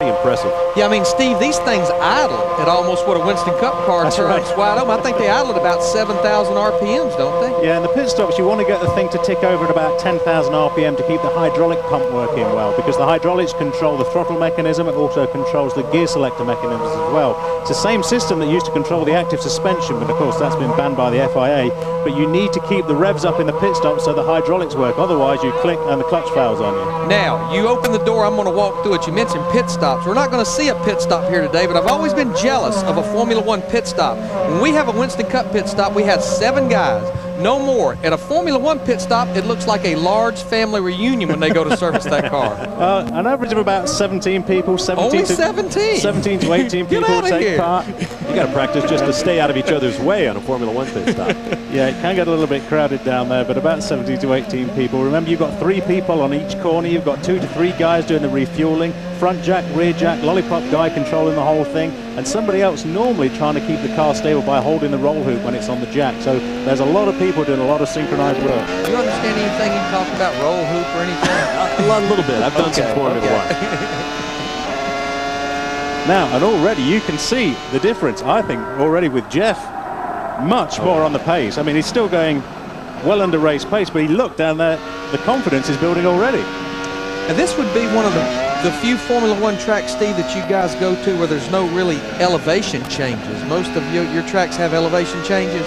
Pretty impressive. Yeah, I mean, Steve, these things idle at almost what a Winston Cup car turns wide open. I think they idle at about 7,000 RPMs, don't they? Yeah, in the pit stops, you want to get the thing to tick over at about 10,000 RPM to keep the hydraulic pump working well, because the hydraulics control the throttle mechanism. It also controls the gear selector mechanisms as well. It's the same system that used to control the active suspension, but of course that's been banned by the FIA. But you need to keep the revs up in the pit stop so the hydraulics work. Otherwise, you click and the clutch fails on you. Now, you open the door, I'm going to walk through it. You mentioned pit stops. We're not going to see a pit stop here today, but I've always been jealous of a Formula One pit stop. When we have a Winston Cup pit stop, we have 7 guys, no more. At a Formula One pit stop, it looks like a large family reunion when they go to service that car. An average of about 17 people. 17 to 18 people take part. You got to practice just to stay out of each other's way on a Formula One pit stop. Yeah, it can get a little bit crowded down there, but about 17 to 18 people. Remember, you've got 3 people on each corner. You've got 2 to 3 guys doing the refueling. Front jack, rear jack, lollipop guy controlling the whole thing, and somebody else normally trying to keep the car stable by holding the roll hoop when it's on the jack. So there's a lot of people doing a lot of synchronized work. Do you understand anything you talk about roll hoop or anything? A little bit. I've done some Formula One. Now, and already you can see the difference, I think, already with Jeff. Much more on the pace. I mean, he's still going well under race pace, but he looked down there, the confidence is building already. And this would be one of the few Formula One tracks, Steve, that you guys go to where there's no really elevation changes. Most of your tracks have elevation changes.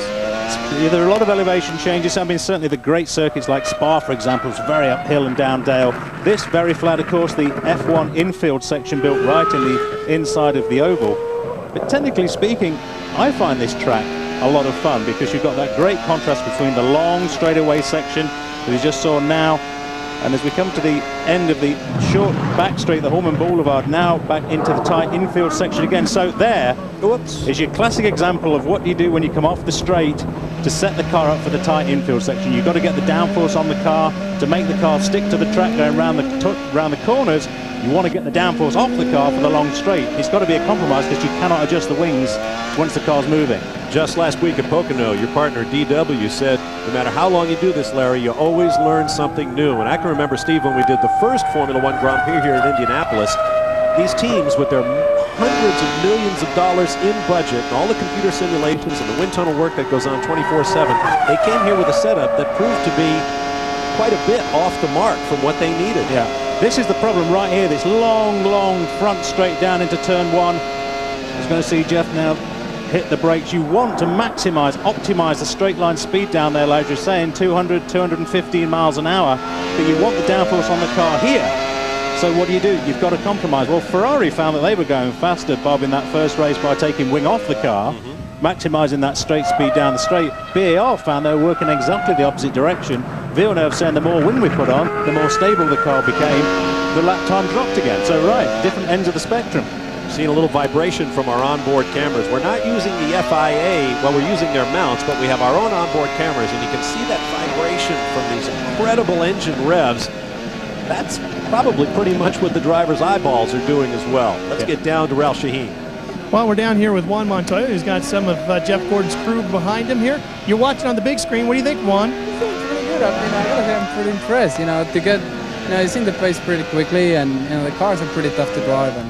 Yeah, there are a lot of elevation changes. I mean, certainly the great circuits like Spa, for example, is very uphill and down dale. This very flat, of course, the F1 infield section built right in the inside of the oval. But technically speaking, I find this track a lot of fun because you've got that great contrast between the long straightaway section that we just saw now, and as we come to the end of the short back straight, the Horman Boulevard, now back into the tight infield section again. So there is your classic example of what you do when you come off the straight to set the car up for the tight infield section. You've got to get the downforce on the car to make the car stick to the track going around the corners. You want to get the downforce off the car for the long straight. It's got to be a compromise because you cannot adjust the wings once the car's moving. Just last week at Pocono, your partner DW said, no matter how long you do this, Larry, you always learn something new. And I can remember, Steve, when we did the first Formula One Grand Prix here in Indianapolis, these teams with their hundreds of millions of dollars in budget and all the computer simulations and the wind tunnel work that goes on 24/7, they came here with a setup that proved to be quite a bit off the mark from what they needed. Yeah, this is the problem right here, this long front straight down into turn 1. I was going to see Jeff now hit the brakes. You want to maximize, optimize the straight line speed down there, like you're saying, 200, 215 miles an hour, but you want the downforce on the car here. So what do? You've got to compromise. Well, Ferrari found that they were going faster, Bob, in that first race by taking wing off the car, maximizing that straight speed down the straight. BAR found they were working exactly the opposite direction. Villeneuve saying the more wind we put on, the more stable the car became, the lap time dropped again. So right, different ends of the spectrum. Seeing a little vibration from our onboard cameras. We're not using the FIA, well, we're using their mounts, but we have our own onboard cameras, and you can see that vibration from these incredible engine revs. That's probably pretty much what the driver's eyeballs are doing as well. Let's get down to Ralph Shaheen. Well, we're down here with Juan Montoya, who's got some of Jeff Gordon's crew behind him here. You're watching on the big screen. What do you think, Juan? It's really good. I mean, I gotta say, I'm pretty impressed. To get, he's in the pace pretty quickly, and the cars are pretty tough to drive, and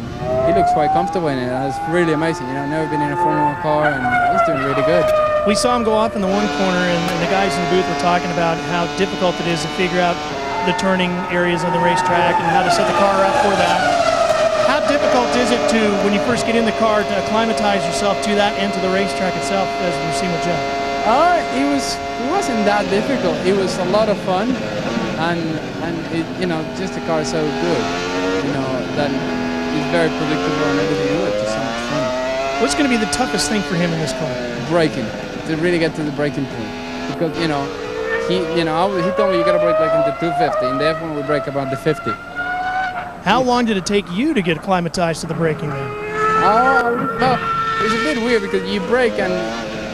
he looks quite comfortable in it. It's really amazing. I've never been in a Formula One car, and he's doing really good. We saw him go off in the one corner, and the guys in the booth were talking about how difficult it is to figure out the turning areas of the racetrack and how to set the car up for that. How difficult is it to, when you first get in the car, to acclimatize yourself to that and to the racetrack itself, as we've seen with Jeff? It wasn't that difficult. It was a lot of fun, and it, just the car is so good, that it's very predictable and everything. It's just so much fun. What's going to be the toughest thing for him in this car? Braking, to really get to the braking point, because he told me you got to brake like into 250. In the F1 we brake about the 50. How long did it take you to get acclimatized to the braking then? Well, it's a bit weird because you brake and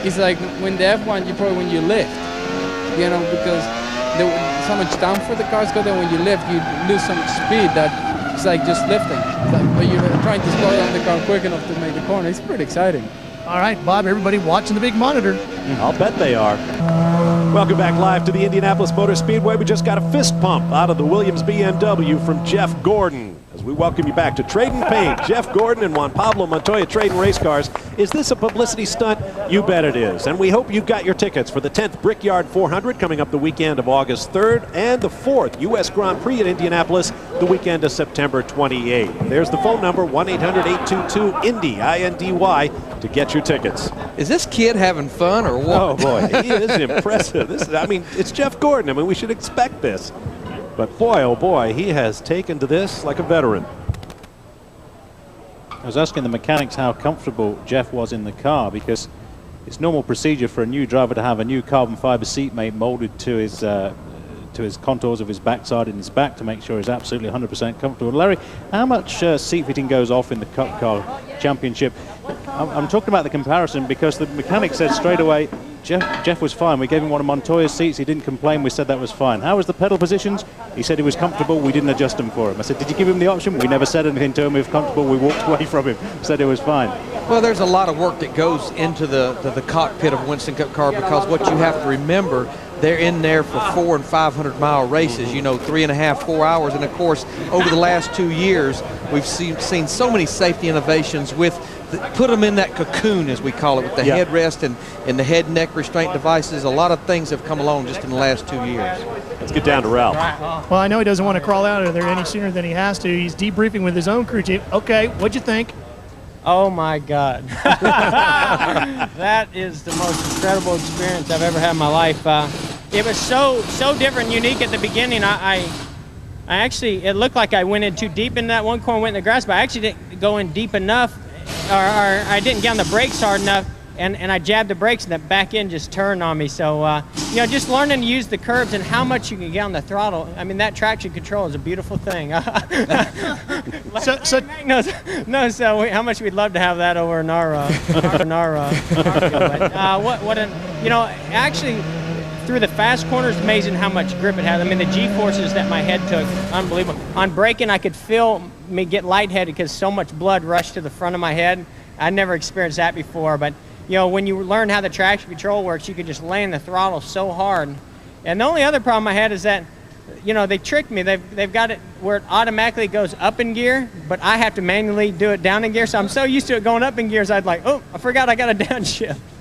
it's like when the F1 when you lift, because so much down for the cars go, then when you lift you lose so much speed that it's like just lifting. But you're trying to slow down the car quick enough to make the corner. It's pretty exciting. All right, Bob, everybody watching the big monitor. I'll bet they are. Welcome back live to the Indianapolis Motor Speedway. We just got a fist pump out of the Williams BMW from Jeff Gordon. As We welcome you back to Trading Paint. Jeff Gordon and Juan Pablo Montoya trading race cars. Is this a publicity stunt? You bet it is. And we hope you've got your tickets for the 10th Brickyard 400 coming up the weekend of August 3rd and the 4th U.S. Grand Prix at Indianapolis the weekend of September 28th. There's the phone number, 1-800-822-INDY, I-N-D-Y, to get your tickets. Is this kid having fun or what? Oh, boy, he is impressive. I mean, it's Jeff Gordon. I mean, we should expect this. But boy, oh boy, he has taken to this like a veteran. I was asking the mechanics how comfortable Jeff was in the car, because it's normal procedure for a new driver to have a new carbon fiber seat mate molded to his contours of his backside and his back to make sure he's absolutely 100% comfortable. Larry, how much seat fitting goes off in the Cup Car Championship? I'm talking about the comparison because the mechanic said straight away Jeff was fine. We gave him one of Montoya's seats. He didn't complain. We said that was fine. How was the pedal positions? He said he was comfortable. We didn't adjust them for him. I said, did you give him the option? We never said anything to him. He was comfortable. We walked away from him. Said it was fine. Well, there's a lot of work that goes into the cockpit of a Winston Cup car, because what you have to remember, they're in there for 400 and 500 mile races, you know, 3.5, 4 hours. And of course, over the last 2 years, we've seen so many safety innovations with put them in that cocoon, as we call it, with the headrest and the head and neck restraint devices. A lot of things have come along just in the last 2 years. Let's get down to Ralph. Well, I know he doesn't want to crawl out of there any sooner than he has to. He's debriefing with his own crew chief. Okay, what'd you think? Oh my God. That is the most incredible experience I've ever had in my life. It was so different and unique at the beginning. I actually, it looked like I went in too deep in that one corner, went in the grass, but I actually didn't go in deep enough, or I didn't get on the brakes hard enough, and I jabbed the brakes and the back end just turned on me. So, you know, just learning to use the curbs and how much you can get on the throttle. I mean, that traction control is a beautiful thing. So how much we'd love to have that over in our field. You know, actually, through the fast corners, amazing how much grip it has. I mean, the G-forces that my head took, unbelievable. On braking, I could feel me get lightheaded because so much blood rushed to the front of my head. I never experienced that before, but you know, when you learn how the traction control works, you can just lay in the throttle so hard. And the only other problem I had is that, you know, they tricked me. They've got it where it automatically goes up in gear, but I have to manually do it down in gear. So I'm so used to it going up in gears, I'd like, oh, I forgot I got a downshift.